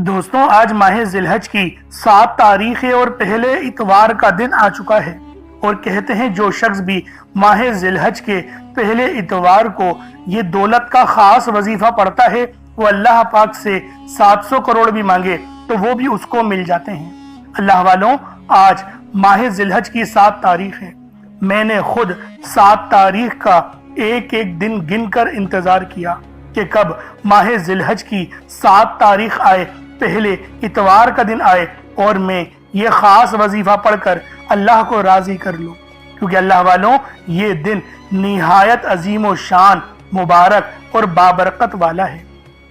دوستوں آج ماہ ذی الحج کی 7 تاریخ ہے اور پہلے اتوار کا دن آ چکا ہے، اور کہتے ہیں جو شخص بھی ماہ ذی الحج کے پہلے اتوار کو یہ دولت کا خاص وظیفہ پڑھتا ہے، وہ اللہ پاک سے 700 کروڑ بھی مانگے تو وہ بھی اس کو مل جاتے ہیں۔ اللہ والوں، آج ماہ ذی الحج کی 7 تاریخ ہے۔ میں نے خود 7 تاریخ کا ایک ایک دن گن کر انتظار کیا کہ کب ماہ ذی الحج کی 7 تاریخ آئے، پہلے اتوار کا دن آئے اور میں یہ خاص وظیفہ پڑھ کر اللہ کو راضی کر لوں، کیونکہ اللہ والوں یہ دن نہایت عظیم و شان، مبارک اور بابرکت والا ہے۔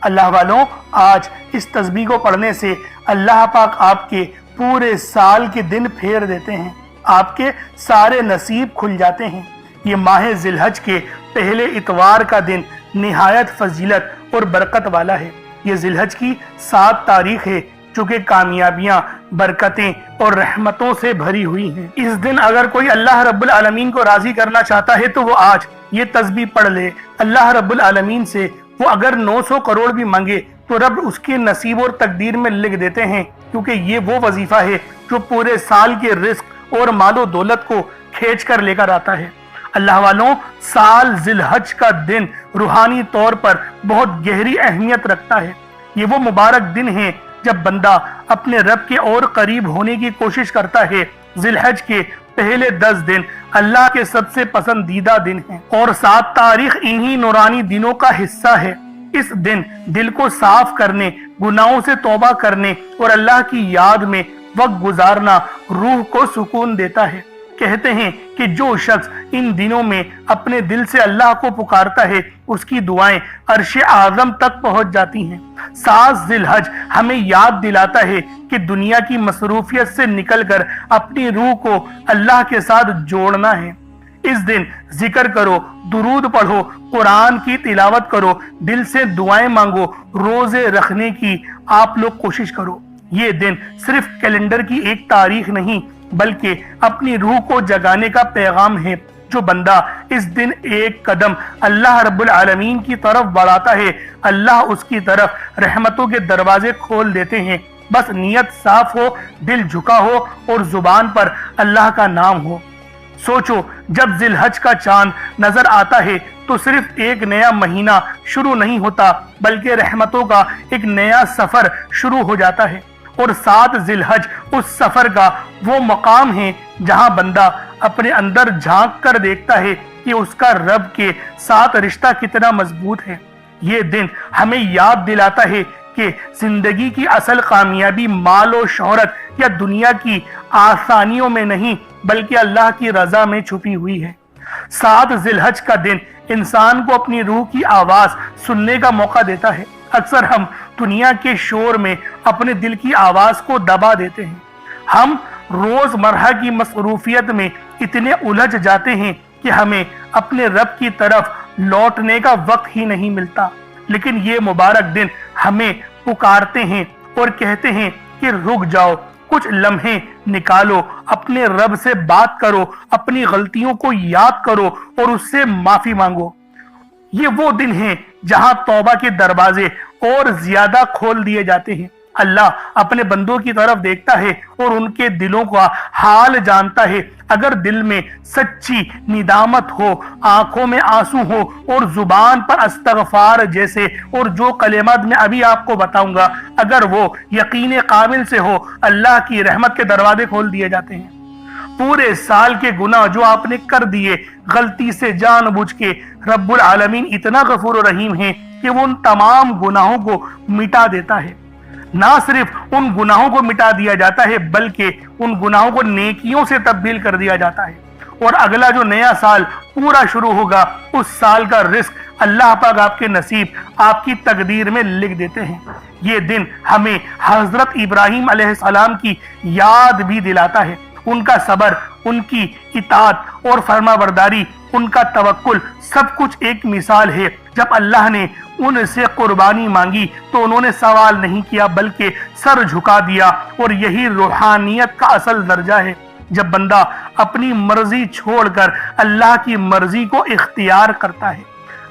اللہ والوں، آج اس تسبیح کو پڑھنے سے اللہ پاک آپ کے پورے سال کے دن پھیر دیتے ہیں، آپ کے سارے نصیب کھل جاتے ہیں۔ یہ ماہ ذی الحج کے پہلے اتوار کا دن نہایت فضیلت اور برکت والا ہے۔ یہ ذی الحج کی 7 تاریخ ہے جو کہ کامیابیاں، برکتیں اور رحمتوں سے بھری ہوئی ہیں۔ اس دن اگر کوئی اللہ رب العالمین کو راضی کرنا چاہتا ہے تو وہ آج یہ تسبیح پڑھ لے۔ اللہ رب العالمین سے وہ اگر 900 کروڑ بھی مانگے تو رب اس کے نصیب اور تقدیر میں لکھ دیتے ہیں، کیونکہ یہ وہ وظیفہ ہے جو پورے سال کے رزق اور مال و دولت کو کھینچ کر لے کر آتا ہے۔ اللہ والوں، سال ذی الحج کا دن روحانی طور پر بہت گہری اہمیت رکھتا ہے۔ یہ وہ مبارک دن ہے جب بندہ اپنے رب کے اور قریب ہونے کی کوشش کرتا ہے۔ ذی الحج کے پہلے 10 دن اللہ کے سب سے پسندیدہ دن ہیں، اور 7 تاریخ انہی نورانی دنوں کا حصہ ہے۔ اس دن دل کو صاف کرنے، گناہوں سے توبہ کرنے اور اللہ کی یاد میں وقت گزارنا روح کو سکون دیتا ہے۔ کہتے ہیں کہ جو شخص ان دنوں میں اپنے دل سے اللہ کو پکارتا ہے، اس کی دعائیں عرش اعظم تک پہنچ جاتی ہیں۔ 7 ذی الحج ہمیں یاد دلاتا ہے کہ دنیا کی مصروفیت سے نکل کر اپنی روح کو اللہ کے ساتھ جوڑنا ہے۔ اس دن ذکر کرو، درود پڑھو، قرآن کی تلاوت کرو، دل سے دعائیں مانگو، روزے رکھنے کی آپ لوگ کوشش کرو۔ یہ دن صرف کیلنڈر کی ایک تاریخ نہیں بلکہ اپنی روح کو جگانے کا پیغام ہے۔ جو بندہ اس دن ایک قدم اللہ رب العالمین کی طرف بڑھاتا ہے، اللہ اس کی طرف رحمتوں کے دروازے کھول دیتے ہیں۔ بس نیت صاف ہو، دل جھکا ہو اور زبان پر اللہ کا نام ہو۔ سوچو، جب ذی الحج کا چاند نظر آتا ہے تو صرف ایک نیا مہینہ شروع نہیں ہوتا بلکہ رحمتوں کا ایک نیا سفر شروع ہو جاتا ہے۔ اور 7 ذی الحج اس سفر کا وہ مقام ہے جہاں بندہ اپنے اندر جھانک کر دیکھتا ہے کہ اس کا رب کے ساتھ رشتہ کتنا مضبوط ہے۔ یہ دن ہمیں یاد دلاتا ہے کہ زندگی کی اصل کامیابی مال و شہرت یا دنیا کی آسانیوں میں نہیں بلکہ اللہ کی رضا میں چھپی ہوئی ہے۔ 7 ذی الحج کا دن انسان کو اپنی روح کی آواز سننے کا موقع دیتا ہے۔ اکثر ہم دنیا کے شور میں اپنے دل کی آواز کو دبا دیتے ہیں۔ ہم روز مرہ کی مصروفیت میں اتنے الجھ جاتے ہیں کہ ہمیں اپنے رب کی طرف لوٹنے کا وقت ہی نہیں ملتا، لیکن یہ مبارک دن ہمیں پکارتے ہیں اور کہتے ہیں کہ رک جاؤ، کچھ لمحے نکالو، اپنے رب سے بات کرو، اپنی غلطیوں کو یاد کرو اور اس سے معافی مانگو۔ یہ وہ دن ہے جہاں توبہ کے دروازے اور زیادہ کھول دیے جاتے ہیں۔ اللہ اپنے بندوں کی طرف دیکھتا ہے اور ان کے دلوں کا حال جانتا ہے۔ اگر دل میں سچی ندامت ہو، آنکھوں میں آنسو ہو اور زبان پر استغفار جیسے اور جو کلمات میں ابھی آپ کو بتاؤں گا، اگر وہ یقین قابل سے ہو، اللہ کی رحمت کے دروازے کھول دیے جاتے ہیں۔ پورے سال کے گناہ جو آپ نے کر دیے غلطی سے جان بوجھ کے، رب العالمین اتنا غفور و رحیم ہے کہ وہ ان تمام گناہوں کو مٹا دیتا ہے۔ نہ صرف ان گناہوں کو مٹا دیا جاتا ہے بلکہ ان گناہوں کو نیکیوں سے تبدیل کر دیا جاتا ہے، اور اگلا جو نیا سال پورا شروع ہوگا اس سال کا رزق اللہ پاک آپ کے نصیب، آپ کی تقدیر میں لکھ دیتے ہیں۔ یہ دن ہمیں حضرت ابراہیم علیہ السلام کی یاد بھی دلاتا ہے۔ ان کا صبر، ان کی اطاعت اور فرما برداری، ان کا توکل سب کچھ ایک مثال ہے۔ جب اللہ نے ان سے قربانی مانگی تو انہوں نے سوال نہیں کیا بلکہ سر جھکا دیا، اور یہی روحانیت کا اصل درجہ ہے۔ جب بندہ اپنی مرضی چھوڑ کر اللہ کی مرضی کو اختیار کرتا ہے۔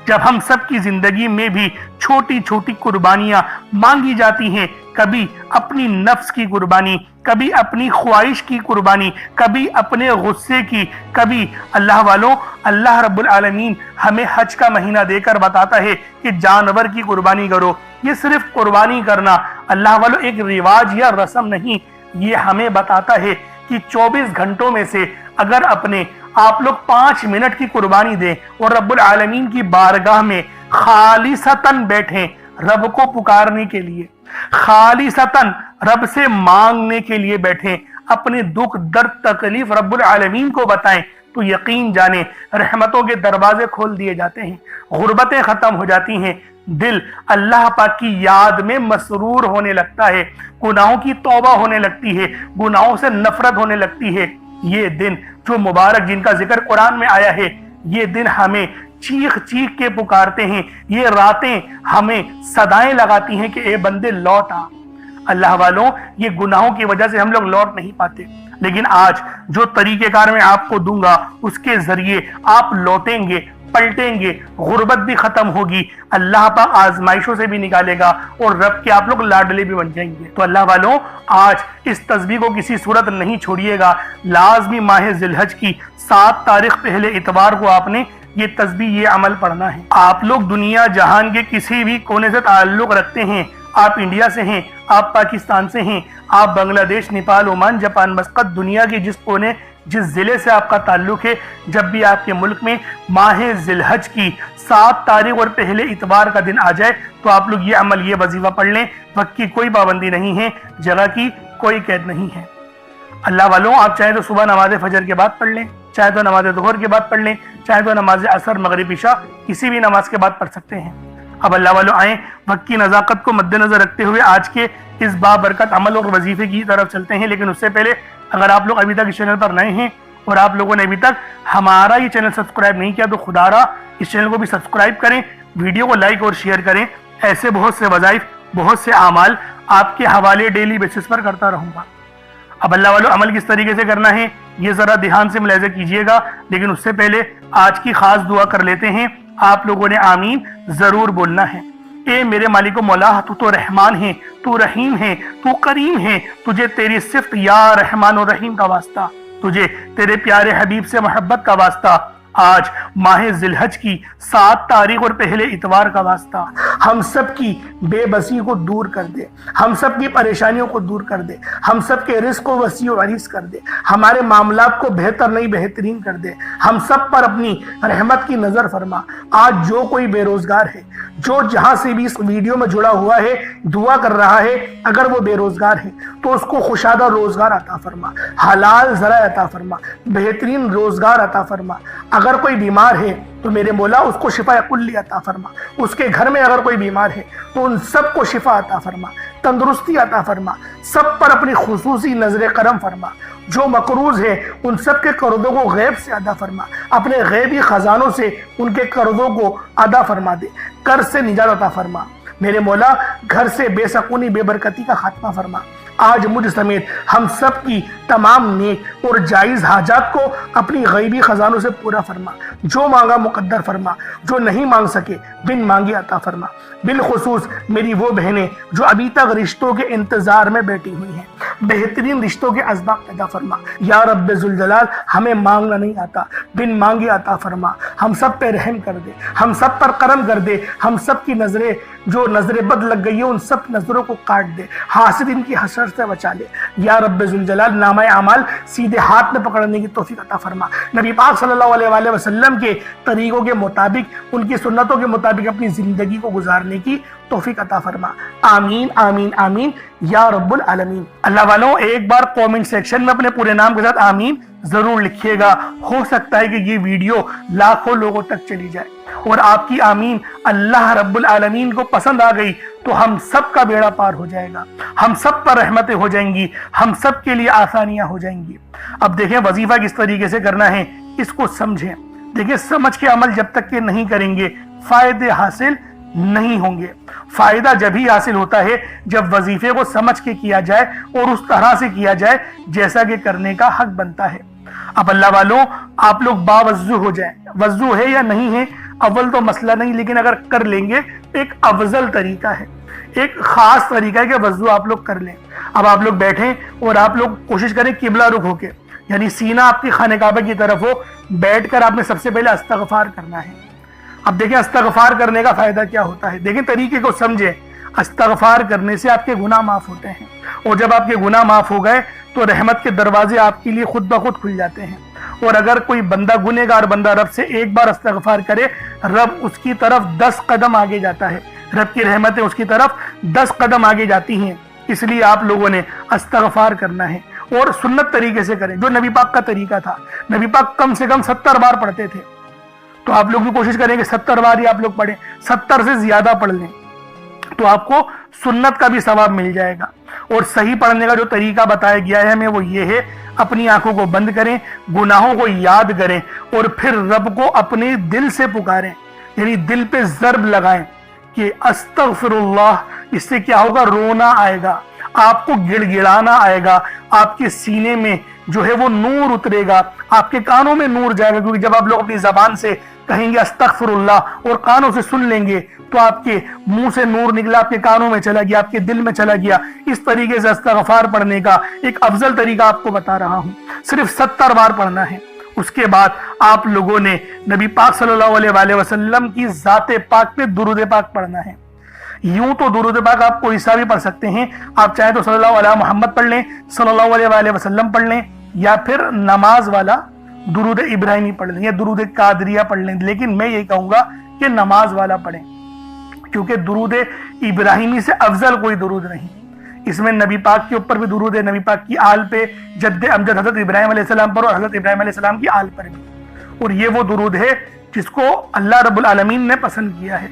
جب ہم سب کی زندگی میں بھی چھوٹی چھوٹی قربانیاں مانگی جاتی ہیں کبھی اپنی نفس کی قربانی، کبھی اپنی خواہش کی قربانی، کبھی اپنے غصے کی، کبھی اللہ والوں اللہ رب العالمین ہمیں حج کا مہینہ دے کر بتاتا ہے کہ جانور کی قربانی کرو۔ یہ صرف قربانی کرنا اللہ والوں ایک رواج یا رسم نہیں، یہ ہمیں بتاتا ہے کہ 24 گھنٹوں میں سے اگر اپنے آپ لوگ 5 منٹ کی قربانی دیں اور رب العالمین کی بارگاہ میں خالصتاً بیٹھیں، رب کو پکارنے کے لیے، خالصتاً رب سے مانگنے کے لیے بیٹھیں، اپنے دکھ درد تکلیف رب العالمین کو بتائیں، تو یقین جانیں رحمتوں کے دروازے کھول دیے جاتے ہیں، غربتیں ختم ہو جاتی ہیں، دل اللہ پاک کی یاد میں مسرور ہونے لگتا ہے، گناہوں کی توبہ ہونے لگتی ہے، گناہوں سے نفرت ہونے لگتی ہے۔ یہ دن جو مبارک جن کا ذکر قرآن میں آیا ہے، یہ دن ہمیں چیخ چیخ کے پکارتے ہیں، یہ راتیں ہمیں صدائیں لگاتی ہیں کہ اے بندے لوٹ آ۔ اللہ والوں یہ گناہوں کی وجہ سے ہم لوگ لوٹ نہیں پاتے، لیکن آج جو طریقہ کار میں آپ کو دوں گا اس کے ذریعے آپ لوٹیں گے، پلٹیں گے، غربت بھی ختم ہوگی، اللہ پاک آزمائشوں سے بھی نکالے گا اور رب کے آپ لوگ لاڈلے بھی بن جائیں گے۔ تو اللہ والوں آج اس تسبیح کو کسی صورت نہیں چھوڑیے گا، لازمی ماہ ذی الحج کی 7 تاریخ پہلے اتوار کو آپ نے یہ تسبیح یہ عمل پڑھنا ہے۔ آپ لوگ دنیا جہان کے کسی بھی کونے سے تعلق رکھتے ہیں، آپ انڈیا سے ہیں، آپ پاکستان سے ہیں، آپ بنگلہ دیش، نیپال، عمان، جاپان، مسقط، دنیا کے جس کونے جس ضلع سے آپ کا تعلق ہے، جب بھی آپ کے ملک میں ماہ ذی الحج کی 7 تاریخ اور پہلے اتوار کا دن آ جائے تو آپ لوگ یہ عمل یہ وظیفہ پڑھ لیں۔ وقت کی کوئی پابندی نہیں ہے، جگہ کی کوئی قید نہیں ہے۔ اللہ والوں آپ چاہیں تو صبح نماز فجر کے بعد پڑھ لیں، چاہے تو نماز ظہر کے بعد پڑھ لیں، چاہے تو نماز عصر، مغرب، عشاء کسی بھی نماز کے بعد پڑھ سکتے ہیں۔ اب اللہ والوں آئیں وقت کی نزاکت کو مد نظر رکھتے ہوئے آج کے اس بابرکت عمل اور وظیفے کی طرف چلتے ہیں، لیکن اس سے پہلے اگر آپ لوگ ابھی تک اس چینل پر نئے ہیں اور آپ لوگوں نے ابھی تک ہمارا یہ چینل سبسکرائب نہیں کیا تو خدا را اس چینل کو بھی سبسکرائب کریں، ویڈیو کو لائک اور شیئر کریں۔ ایسے بہت سے وظائف، بہت سے اعمال آپ کے حوالے ڈیلی بیسس پر کرتا رہوں گا۔ اب اللہ والوں عمل کس طریقے سے کرنا ہے یہ ذرا دھیان سے ملاحظہ کیجئے گا، لیکن اس سے پہلے آج کی خاص دعا کر لیتے ہیں۔ آپ لوگوں نے آمین ضرور بولنا ہے۔ اے میرے مالک و مولا، تو رحمان ہے، تو رحیم ہے، تو کریم ہے، تجھے تیری صفت یا رحمان و رحیم کا واسطہ، تجھے تیرے پیارے حبیب سے محبت کا واسطہ، آج ماہ ذی الحج کی 7 تاریخ اور پہلے اتوار کا واسطہ، ہم سب کی بے بسی کو دور کر دے، ہم سب کی پریشانیوں کو دور کر دے، ہم سب کے رزق کو وسیع و عریض کر دے، ہمارے معاملات کو بہتر نہیں بہترین کر دے، ہم سب پر اپنی رحمت کی نظر فرما۔ آج جو کوئی بے روزگار ہے، جو جہاں سے بھی اس ویڈیو میں جڑا ہوا ہے دعا کر رہا ہے، اگر وہ بے روزگار ہے تو اس کو خوشادہ روزگار عطا فرما، حلال ذرائع عطا فرما، بہترین روزگار عطا فرما۔ اگر کوئی بیمار ہے تو میرے مولا اس کو شفا کلی عطا فرما، اس کے گھر میں اگر کوئی بیمار ہے تو ان سب کو شفا عطا فرما، تندرستی عطا فرما، سب پر اپنی خصوصی نظر کرم فرما۔ جو مقروض ہے ان سب کے قرضوں کو غیب سے ادا فرما، اپنے غیبی خزانوں سے ان کے قرضوں کو ادا فرما دے، قرض سے نجات عطا فرما۔ میرے مولا گھر سے بے سکونی بے برکتی کا خاتمہ فرما۔ آج مجھ سمیت ہم سب کی تمام نیک اور جائز حاجات کو اپنی غیبی خزانوں سے پورا فرما، جو مانگا مقدر فرما، جو نہیں مانگ سکے بن مانگے عطا فرما۔ بالخصوص میری وہ بہنیں جو ابھی تک رشتوں کے انتظار میں بیٹھی ہوئی ہیں، بہترین رشتوں کے اسباب پیدا فرما۔ یا رب ذوالجلال ہمیں مانگنا نہیں آتا، بن مانگے عطا فرما۔ ہم سب پہ رحم کر دے، ہم سب پر کرم کر دے، ہم سب کی نظریں جو نظر بد لگ گئی ہے ان سب نظروں کو کاٹ دے، حاسدین کی حسد سے بچا لے۔ یا رب ذوالجلال نامہ اعمال سیدھے ہاتھ میں پکڑنے کی توفیق عطا فرما۔ نبی پاک صلی اللہ علیہ وآلہ وسلم کے طریقوں کے مطابق، ان کی سنتوں کے مطابق اپنی زندگی کو گزارنے کی توفیق عطا فرما۔ آمین آمین آمین یا رب العالمین۔ اللہ والوں ایک بار کومنٹ سیکشن میں اپنے پورے نام کے ساتھ آمین ضرور لکھیے گا، ہو سکتا ہے کہ یہ ویڈیو لاکھوں لوگوں تک چلی جائے اور آپ کی آمین اللہ رب العالمین کو پسند آ گئی تو ہم سب کا بیڑا پار ہو جائے گا، ہم سب پر رحمتیں ہو جائیں گی، ہم سب کے لیے آسانیاں ہو جائیں گی۔ اب دیکھیں وظیفہ کس طریقے سے کرنا ہے، اس کو سمجھیں۔ دیکھیں سمجھ کے عمل جب تک کہ نہیں کریں گے فائدے حاصل نہیں ہوں گے۔ فائدہ جب ہی حاصل ہوتا ہے جب وظیفے کو سمجھ کے کیا جائے اور اس طرح سے کیا جائے جیسا کہ کرنے کا حق بنتا ہے۔ اب اللہ والوں آپ لوگ باوضو ہو جائیں، وضو ہے یا نہیں ہے اول تو مسئلہ نہیں، لیکن اگر کر لیں گے ایک افضل طریقہ ہے۔ ایک خاص طریقہ ہے کہ وضو آپ لوگ کر لیں۔ اب آپ لوگ بیٹھیں اور آپ لوگ کوشش کریں قبلہ رخ ہو کے، یعنی سینہ آپ کی خانہ کعبہ کی طرف ہو، بیٹھ کر آپ نے سب سے پہلے استغفار کرنا ہے۔ اب دیکھیں استغفار کرنے کا فائدہ کیا ہوتا ہے، دیکھیں طریقے کو سمجھیں۔ استغفار کرنے سے آپ کے گناہ معاف ہوتے ہیں، اور جب آپ کے گناہ معاف ہو گئے تو رحمت کے دروازے آپ کے لیے خود بخود کھل جاتے ہیں۔ اور اگر کوئی بندہ گنہگار بندہ رب سے ایک بار استغفار کرے، رب اس کی طرف 10 قدم آگے جاتا ہے، رب کی رحمتیں اس کی طرف 10 قدم آگے جاتی ہیں۔ اس لیے آپ لوگوں نے استغفار کرنا ہے، اور سنت طریقے سے کریں جو نبی پاک کا طریقہ تھا۔ نبی پاک کم سے کم 70 بار پڑھتے تھے، تو آپ لوگ بھی کوشش کریں کہ 70 بار ہی آپ لوگ پڑھیں، 70 سے زیادہ پڑھ لیں تو آپ کو سنت کا بھی ثواب مل جائے گا۔ اور صحیح پڑھنے کا جو طریقہ بتایا گیا ہے ہمیں وہ یہ ہے، اپنی آنکھوں کو بند کریں، گناہوں کو یاد کریں، اور پھر رب کو اپنے دل سے پکاریں، یعنی دل پہ ضرب لگائیں کہ استغفر اللہ۔ اس سے کیا ہوگا؟ رونا آئے گا، آپ کو گڑ گڑانا آئے گا، آپ کے سینے میں جو ہے وہ نور اترے گا، آپ کے کانوں میں نور جائے گا، کیونکہ جب آپ لوگ اپنی زبان سے کہیں گے استغفر اللہ اور کانوں سے سن لیں گے تو آپ کے منہ سے نور نکلا، آپ کے کانوں میں چلا گیا، آپ کے دل میں چلا گیا۔ اس طریقے سے استغفار پڑھنے کا ایک افضل طریقہ آپ کو بتا رہا ہوں، صرف 70 بار پڑھنا ہے۔ اس کے بعد آپ لوگوں نے نبی پاک صلی اللہ علیہ وآلہ وسلم کی ذات پاک پہ درود پاک پڑھنا ہے۔ یوں تو درود پاک آپ کوئی سا بھی پڑھ سکتے ہیں، آپ چاہیں تو صلی اللہ علیہ محمد پڑھ لیں، صلی اللہ علیہ وآلہ وسلم پڑھ لیں، یا پھر نماز والا درود ابراہیمی پڑھ لیں، یا درود قادریہ پڑھ لیں، لیکن میں یہ کہوں گا کہ نماز والا پڑھیں، کیونکہ درود ابراہیمی سے افضل کوئی درود نہیں۔ اس میں نبی پاک کے اوپر بھی درود ہے، نبی پاک کی آل پہ، جد امجد حضرت ابراہیم علیہ السلام پر اور حضرت ابراہیم علیہ السلام کی آل پر بھی، اور یہ وہ درود ہے جس کو اللہ رب العالمین نے پسند کیا ہے،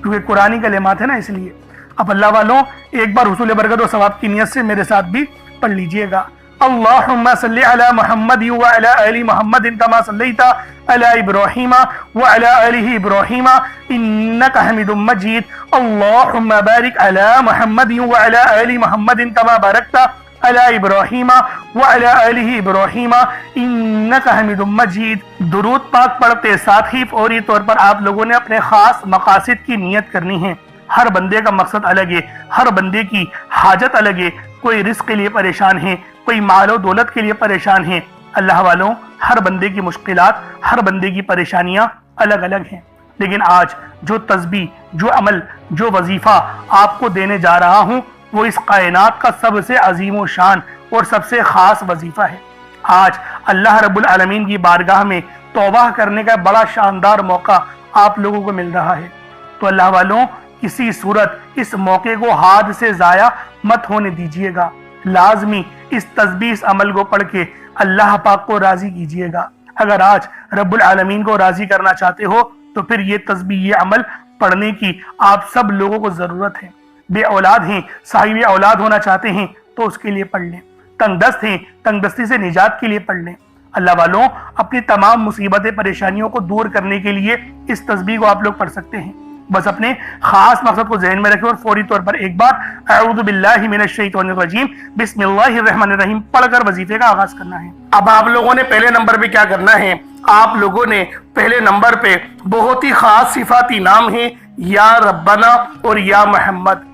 کیونکہ قرآنی کلمات ہے نا، اس لیے۔ اب اللہ والوں ایک بار حصول برکت و ثواب کی نیت سے میرے ساتھ بھی پڑھ لیجئے گا۔ اللہم صلی علی محمد وعلی آل محمد کما صلیت علی ابراہیم وعلی آل ابراہیم انک حمید مجید۔ اللہم بارک علی محمد وعلی آل محمد کما بارکت علی ابراہیم وعلی آل ابراہیم انک حمید مجید۔ درود پاک پڑھتے ساتھ ہی فوری طور پر آپ لوگوں نے اپنے خاص مقاصد کی نیت کرنی ہے۔ ہر بندے کا مقصد الگ ہے، ہر بندے کی حاجت الگ ہے، کوئی رزق کے لیے پریشان ہے، کوئی مال و دولت کے لیے پریشان ہے۔ اللہ والوں ہر بندے کی مشکلات، ہر بندے کی پریشانیاں الگ الگ ہیں، لیکن آج جو تسبیح، جو عمل، جو وظیفہ آپ کو دینے جا رہا ہوں وہ اس کائنات کا سب سے عظیم و شان اور سب سے خاص وظیفہ ہے۔ آج اللہ رب العالمین کی بارگاہ میں توبہ کرنے کا بڑا شاندار موقع آپ لوگوں کو مل رہا ہے، تو اللہ والوں کسی صورت اس موقع کو ہاتھ سے ضائع مت ہونے دیجیے گا۔ لازمی اس تسبیح، اس عمل کو پڑھ کے اللہ پاک کو راضی کیجیے گا۔ اگر آج رب العالمین کو راضی کرنا چاہتے ہو تو پھر یہ تسبیح، یہ عمل پڑھنے کی آپ سب لوگوں کو ضرورت ہے۔ بے اولاد ہیں، صاحب اولاد ہونا چاہتے ہیں تو اس کے لیے پڑھ لیں، تنگ دست ہیں، تنگ دستی سے نجات کے لیے پڑھ لیں۔ اللہ والوں اپنی تمام مصیبتیں، پریشانیوں کو دور کرنے کے لیے اس تسبیح کو آپ لوگ پڑھ سکتے ہیں۔ بس اپنے خاص مقصد کو ذہن میں رکھیں اور فوری طور پر ایک بار اعوذ باللہ من الشیطان الرجیم بسم اللہ الرحمن الرحیم پڑھ کر وظیفے کا آغاز کرنا ہے۔ اب آپ لوگوں نے پہلے نمبر پہ کیا کرنا ہے؟ آپ لوگوں نے پہلے نمبر پہ بہت ہی خاص صفاتی نام ہیں یا ربنا اور یا محمد۔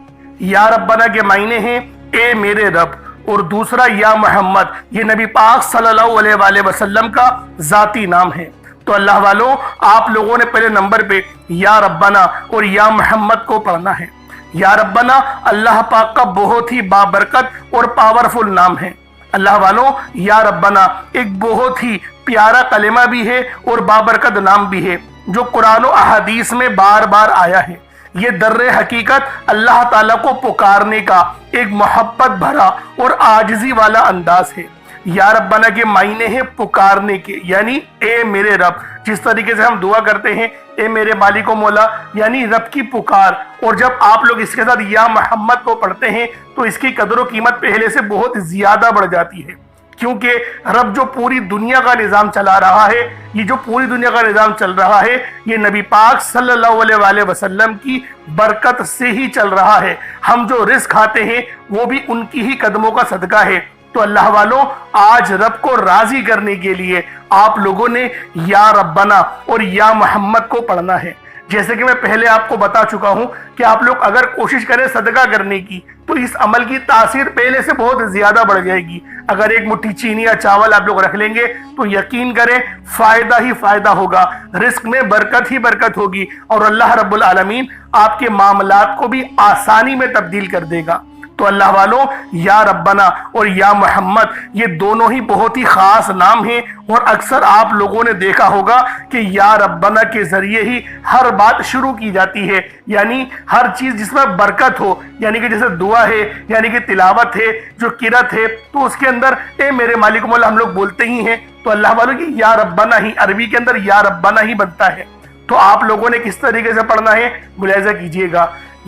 یا ربنا کے معنی ہیں اے میرے رب، اور دوسرا یا محمد یہ نبی پاک صلی اللہ علیہ وآلہ وسلم کا ذاتی نام ہے۔ تو اللہ والوں آپ لوگوں نے پہلے نمبر پہ یا ربنا اور یا محمد کو پڑھنا ہے۔ یا ربنا اللہ پاک کا بہت ہی بابرکت اور پاورفل نام ہے۔ اللہ والوں یا ربنا ایک بہت ہی پیارا کلمہ بھی ہے اور بابرکت نام بھی ہے جو قرآن و احادیث میں بار بار آیا ہے۔ یہ در حقیقت اللہ تعالیٰ کو پکارنے کا ایک محبت بھرا اور عاجزی والا انداز ہے۔ یا ربنا کے معنی ہے پکارنے کے، یعنی اے میرے رب، جس طریقے سے ہم دعا کرتے ہیں اے میرے مالک و مولا، یعنی رب کی پکار۔ اور جب آپ لوگ اس کے ساتھ یا محمد کو پڑھتے ہیں تو اس کی قدر و قیمت پہلے سے بہت زیادہ بڑھ جاتی ہے، کیونکہ رب جو پوری دنیا کا نظام چلا رہا ہے، یہ جو پوری دنیا کا نظام چل رہا ہے یہ نبی پاک صلی اللہ علیہ وآلہ وسلم کی برکت سے ہی چل رہا ہے۔ ہم جو رزق کھاتے ہیں وہ بھی ان کی ہی قدموں کا صدقہ ہے۔ تو اللہ والوں آج رب کو راضی کرنے کے لیے آپ لوگوں نے یا ربنا اور یا محمد کو پڑھنا ہے۔ جیسے کہ میں پہلے آپ کو بتا چکا ہوں کہ آپ لوگ اگر کوشش کریں صدقہ کرنے کی تو اس عمل کی تاثیر پہلے سے بہت زیادہ بڑھ جائے گی۔ اگر ایک مٹھی چینی یا چاول آپ لوگ رکھ لیں گے تو یقین کریں فائدہ ہی فائدہ ہوگا، رزق میں برکت ہی برکت ہوگی، اور اللہ رب العالمین آپ کے معاملات کو بھی آسانی میں تبدیل کر دے گا۔ تو اللہ والوں، یا ربنا اور یا محمد یہ دونوں ہی بہت ہی خاص نام ہیں، اور اکثر آپ لوگوں نے دیکھا ہوگا کہ یا ربنا کے ذریعے ہی ہر بات شروع کی جاتی ہے، یعنی ہر چیز جس میں برکت ہو، یعنی کہ جیسے دعا ہے، یعنی کہ تلاوت ہے، جو قرات ہے، تو اس کے اندر اے میرے مالک مولا ہم لوگ بولتے ہی ہیں۔ تو اللہ والوں کی یا ربنا ہی عربی کے اندر یا ربنا ہی بنتا ہے۔ تو آپ لوگوں نے کس طریقے سے پڑھنا ہے ملاحظہ کیجئے گا۔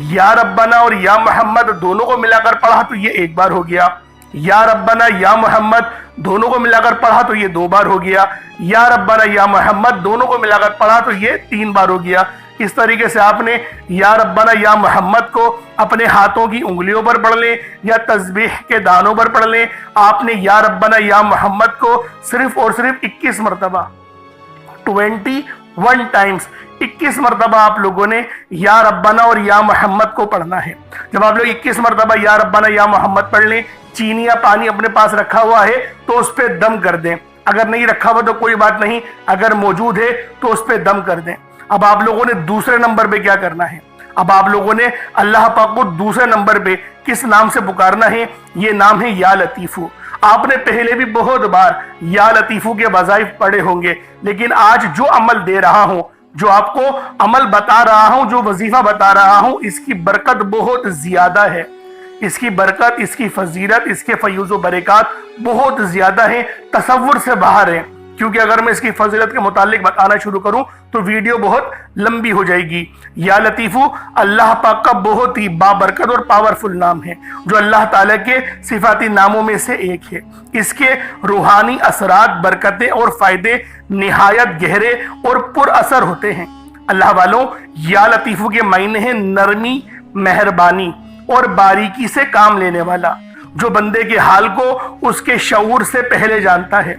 یا ربنا اور یا محمد دونوں کو ملا کر پڑھا تو یہ ایک بار ہو گیا، یا ربنا یا محمد دونوں کو ملا کر پڑھا تو یہ 2 بار ہو گیا، یا ربنا یا محمد دونوں کو ملا کر پڑھا تو یہ 3 بار ہو گیا۔ اس طریقے سے آپ نے یا ربنا یا محمد کو اپنے ہاتھوں کی انگلیوں پر پڑھ لیں یا تسبیح کے دانوں پر پڑھ لیں۔ آپ نے یا ربنا یا محمد کو صرف اور صرف 21 مرتبہ 21 ٹائمز 21 مرتبہ آپ لوگوں نے یا ربنا اور یا محمد کو پڑھنا ہے۔ جب آپ لوگ 21 مرتبہ یا ربنا یا محمد پڑھ لیں، چینی یا پانی اپنے پاس رکھا ہوا ہے تو اس پہ دم کر دیں، اگر نہیں رکھا ہوا تو کوئی بات نہیں، اگر موجود ہے تو اس پہ دم کر دیں۔ اب آپ لوگوں نے دوسرے نمبر پہ کیا کرنا ہے؟ اب آپ لوگوں نے اللہ پاک کو دوسرے نمبر پہ کس نام سے پکارنا ہے؟ یہ نام ہے یا لطیفو۔ آپ نے پہلے بھی بہت بار یا لطیفو کے وظائف پڑھے ہوں گے، لیکن آج جو عمل دے رہا ہوں، جو آپ کو عمل بتا رہا ہوں، جو وظیفہ بتا رہا ہوں، اس کی برکت بہت زیادہ ہے، اس کی برکت، اس کی فضیلت، اس کے فیوز و برکات بہت زیادہ ہیں، تصور سے باہر ہیں۔ کیونکہ اگر میں اس کی فضیلت کے متعلق بتانا شروع کروں تو ویڈیو بہت لمبی ہو جائے گی۔ یا لطیفو اللہ پاک کا بہت ہی بابرکت اور پاورفل نام ہے، جو اللہ تعالیٰ کے صفاتی ناموں میں سے ایک ہے۔ اس کے روحانی اثرات، برکتیں اور فائدے نہایت گہرے اور پر اثر ہوتے ہیں۔ اللہ والوں، یا لطیفو کے معنی ہیں نرمی، مہربانی اور باریکی سے کام لینے والا، جو بندے کے حال کو اس کے شعور سے پہلے جانتا ہے،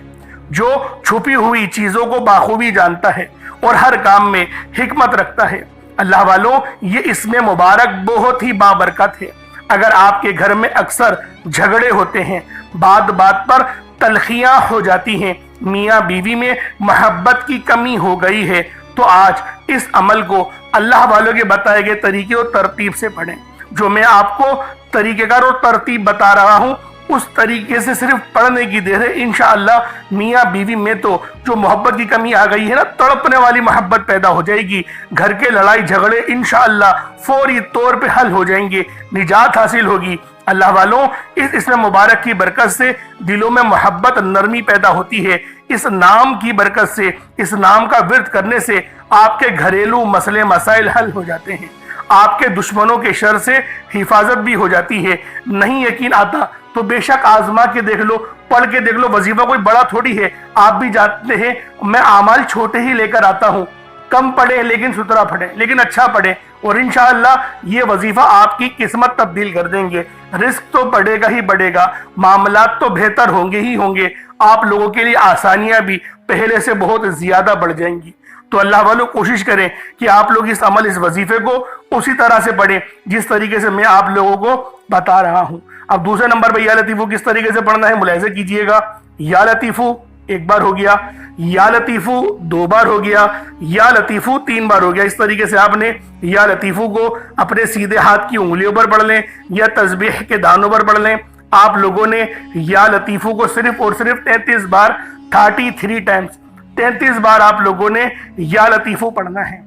جو چھپی ہوئی چیزوں کو بخوبی جانتا ہے اور ہر کام میں حکمت رکھتا ہے۔ اللہ والوں، یہ اسم مبارک بہت ہی بابرکت ہے۔ اگر آپ کے گھر میں اکثر جھگڑے ہوتے ہیں، بات بات پر تلخیاں ہو جاتی ہیں، میاں بیوی میں محبت کی کمی ہو گئی ہے، تو آج اس عمل کو اللہ والوں کے بتائے گئے طریقے اور ترتیب سے پڑھیں۔ جو میں آپ کو طریقہ کار اور ترتیب بتا رہا ہوں، اس طریقے سے صرف پڑھنے کی دیر ہے۔ انشاءاللہ میاں بیوی میں تو جو محبت کی کمی آ گئی ہے نا، تڑپنے والی محبت پیدا ہو جائے گی، گھر کے لڑائی جھگڑے انشاءاللہ فوری طور پہ حل ہو جائیں گے، نجات حاصل ہوگی۔ اللہ والوں، اس اسم مبارک کی برکت سے دلوں میں محبت، نرمی پیدا ہوتی ہے۔ اس نام کی برکت سے، اس نام کا ورد کرنے سے آپ کے گھریلو مسئلے مسائل حل ہو جاتے ہیں، آپ کے دشمنوں کے شر سے حفاظت بھی ہو جاتی ہے۔ نہیں یقین آتا تو بے شک آزما کے دیکھ لو، پڑھ کے دیکھ لو، وظیفہ کوئی بڑا تھوڑی ہے۔ آپ بھی جانتے ہیں میں اعمال چھوٹے ہی لے کر آتا ہوں، کم پڑھیں لیکن ستھرا پڑھیں، لیکن اچھا پڑھیں، اور انشاءاللہ یہ وظیفہ آپ کی قسمت تبدیل کر دیں گے۔ رزق تو بڑھے گا ہی بڑھے گا، معاملات تو بہتر ہوں گے ہی ہوں گے، آپ لوگوں کے لیے آسانیاں بھی پہلے سے بہت زیادہ بڑھ جائیں گی۔ تو اللہ والوں کوشش کریں کہ آپ لوگ اس عمل، اس وظیفے کو اسی طرح سے پڑھیں جس طریقے سے میں آپ لوگوں کو بتا رہا ہوں۔ اب دوسرے نمبر پہ یا لطیفو کس طریقے سے پڑھنا ہے ملاحظہ کیجئے گا۔ یا لطیفو 1 بار ہو گیا، یا لطیفو 2 بار ہو گیا، یا لطیفو 3 بار ہو گیا۔ اس طریقے سے آپ نے یا لطیفو کو اپنے سیدھے ہاتھ کی انگلیوں پر پڑھ لیں یا تسبیح کے دانوں پر پڑھ لیں۔ آپ لوگوں نے یا لطیفو کو صرف اور صرف 33 بار 33 ٹائمز 33 بار آپ لوگوں نے یا لطیفو پڑھنا ہے۔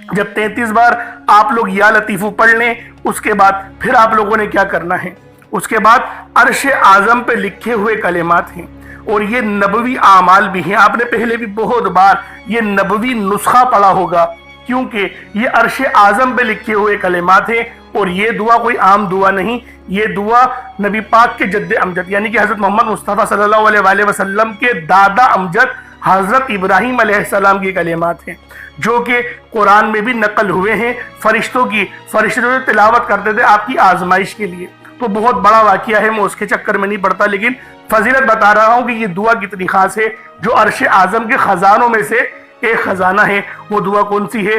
جب 33 بار آپ لوگ یا لطیفو پڑھ لیں، اس کے بعد پھر آپ لوگوں نے کیا کرنا ہے؟ اس کے بعد عرش اعظم پہ لکھے ہوئے کلمات ہیں، اور یہ نبوی اعمال بھی ہیں۔ آپ نے پہلے بھی بہت بار یہ نبوی نسخہ پڑھا ہوگا، کیونکہ یہ عرش اعظم پہ لکھے ہوئے کلمات ہیں، اور یہ دعا کوئی عام دعا نہیں، یہ دعا نبی پاک کے جد امجد یعنی کہ حضرت محمد مصطفیٰ صلی اللہ علیہ وآلہ وسلم کے دادا امجد حضرت ابراہیم علیہ السلام کی کلمات ہیں، جو کہ قرآن میں بھی نقل ہوئے ہیں۔ فرشتے جو تلاوت کرتے تھے آپ کی آزمائش کے لیے، تو بہت بڑا واقعہ ہے، میں اس کے چکر میں نہیں پڑتا، لیکن فضیلت بتا رہا ہوں کہ یہ دعا کتنی خاص ہے، جو عرش اعظم کے خزانوں میں سے ایک خزانہ ہے۔ وہ دعا کون سی ہے؟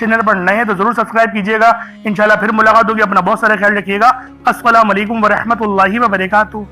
چینل پر نئے ہیں تو ضرور سبسکرائب کیجیے گا. انشاءاللہ پھر ملاقات ہوگی. اپنا بہت سارا خیال رکھیے گا. السلام علیکم ورحمۃ اللہ وبرکاتہ.